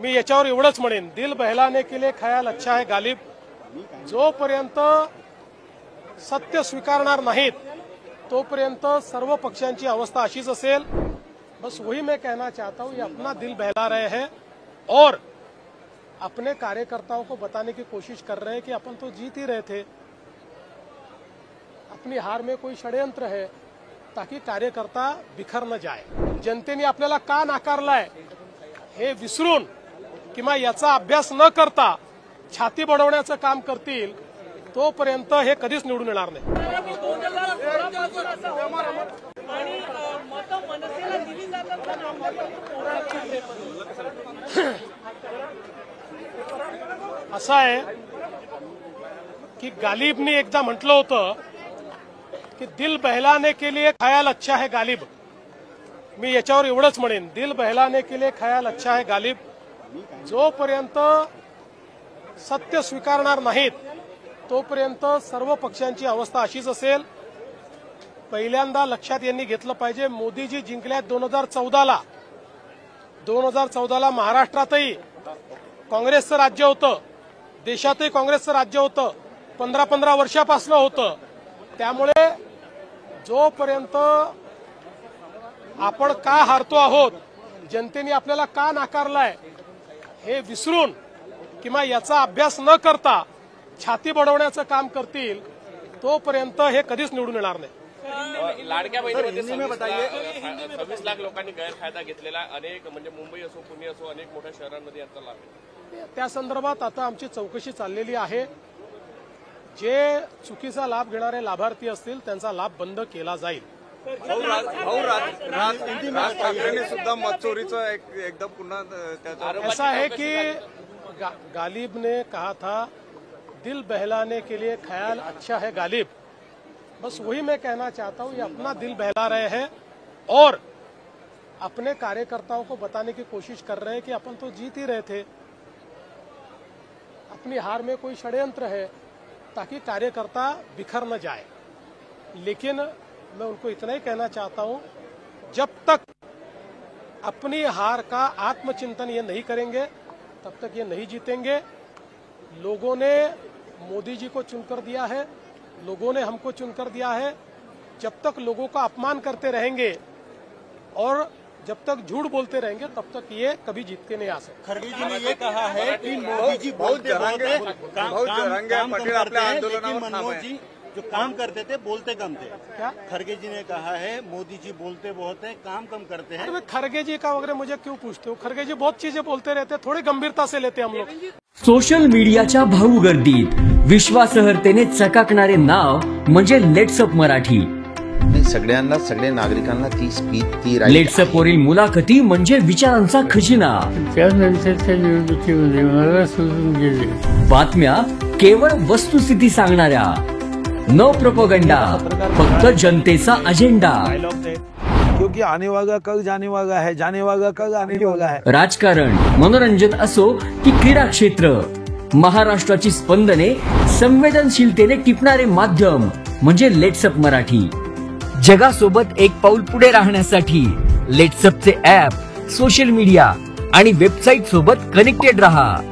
मी याच्यावर एवढंच म्हणेन, दिल बहलाने के लिए ख्याल अच्छा है गालिब. जोपर्यंत सत्य स्वीकारणार नाहीत तोपर्यंत सर्व पक्षांची अवस्था अशीच असेल. बस वही मैं कहना चाहता हूं, ये अपना दिल बहला रहे हैं और अपने कार्यकर्ताओं को बताने की कोशिश कर रहे हैं कि अपन तो जीत ही रहे थे. अपनी हार में कोई षड्यंत्र है ताकि कार्यकर्ता बिखर न जाए. जनतेने आपल्याला का नाकारलाय हे विसरून किंवा याचा अभ्यास न करता छाती बडवण्याचं काम करतील तोपर्यंत हे कधीच निवडून येणार नाही. असं आहे की गालिबने एकदा म्हटलं होतं की दिल बहलाने के लिए ख्याल अच्छा है गालिब. मी याच्यावर एवढंच म्हणेन, दिल बहलाने के लिए ख्याल अच्छा है गालिब. जोपर्यंत सत्य स्वीकारणार नाहीत तोपर्यंत सर्व पक्षांची अवस्था अशीच असेल. पहिल्यांदा लक्षात यांनी घेतलं पाहिजे, मोदीजी जिंकल्यात 2014ला महाराष्ट्रातही काँग्रेसचं राज्य होतं, देशातही काँग्रेसचं राज्य होतं, 15 वर्षापासून होतं. त्यामुळे जोपर्यंत आपण का हारतो आहोत, जनतेने आपल्याला का नाकारलाय हे विसरून किंवा याचा अभ्यास न करता छाती बडवण्याचं काम करतील तोपर्यंत हे कधीच निवडून येणार नाही. लाडक्या बहिणीमध्ये 26 लाख लोकांनी गैरफायदा घेतलेला, अनेक म्हणजे मुंबई असो पुणे असो अनेक मोठ्या शहरांमध्ये याचा लाभ आहे. त्या संदर्भात आता आमची चौकशी चाललेली आहे. जे चुकीचा लाभ घेणारे लाभार्थी असतील त्यांचा लाभ बंद केला जाईल. राज ठाकरेंनी सुद्धा मतचोरीचं एकदा पुन्हा ऐसा है कि गालिब ने कहा था दिल बहलाने के लिए ख्याल अच्छा है गालिब. बस वही मैं कहना चाहता हूं, ये अपना दिल बहला रहे हैं और अपने कार्यकर्ताओं को बताने की कोशिश कर रहे हैं कि अपन तो जीत ही रहे थे. अपनी हार में कोई षड्यंत्र है ताकि कार्यकर्ता बिखर न जाए. लेकिन मैं उनको इतना ही कहना चाहता हूं, जब तक अपनी हार का आत्मचिंतन ये नहीं करेंगे तब तक ये नहीं जीतेंगे. लोगों ने मोदी जी को चुनकर दिया है, लोगों ने हमको चुनकर दिया है. जब तक लोगों का अपमान करते रहेंगे और जब तक झूठ बोलते रहेंगे तब तक ये कभी जीत के नहीं आ सकते. खड़गे जी ने ये कहा है कि मोदी जी बहुत काम करते हैं, लेकिन मनमोहन जी जो काम करते थे बोलते कम थे. क्या खड़गे जी ने कहा है मोदी जी बोलते बहुत है, काम कम करते हैं. खड़गे जी का वगैरह मुझे क्यों पूछते हो? खड़गे जी बहुत चीजें बोलते रहते, थोड़ी गंभीरता से लेते हम लोग. सोशल मीडियाच्या भाऊ गर्दीत विश्वासार्हतेने चकाकणारे नाव म्हणजे लेट्सअप मराठी. सगळ्यांना, सगळ्या नागरिकांना ती स्पीच, ती लेट्सअप वरील मुलाखती म्हणजे विचारांचा खजिना. त्यानंतरच्या निवडणुकीमध्ये मला सोडून गेले. बातम्या केवळ वस्तुस्थिती सांगणाऱ्या, न प्रोपगंडा, फक्त जनतेचा अजेंडा. क्योंकि आने वाला कल जाने वाला है, जाने वाला कल आने वाला है. राजकारण, मनोरंजन असो की क्रीडा क्षेत्र, महाराष्ट्राची स्पंदने संवेदनशीलतेने टिपणारे माध्यम म्हणजे लेट्सअप मराठी. जगासोबत एक पाऊल पुढे राहण्यासाठी लेट्सअपचे ऍप, सोशल मीडिया आणि वेबसाईट सोबत कनेक्टेड रहा.